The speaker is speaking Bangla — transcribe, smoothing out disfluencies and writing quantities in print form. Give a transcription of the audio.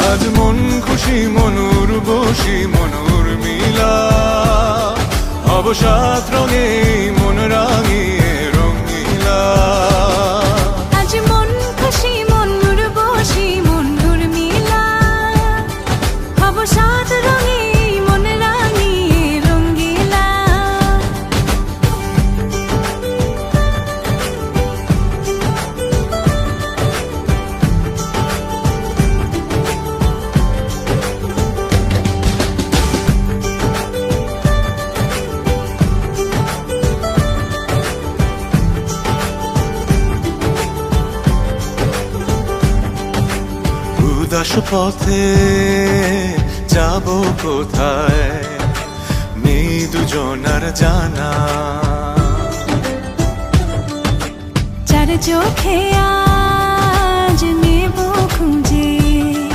আজ মন খুশি মনুর বসি মনুর মিলা, অবসাদ রঙে মন রাঙিয়ে রঙিলা। আজ মন খুশি মনুর বসি মনুর মিলা, অবসাদ রঙে মন রাঙিয়ে রঙিলা। উদাস পথে যাব কোথায় নেই দুজনার জানা, চার চোখে আজ নেব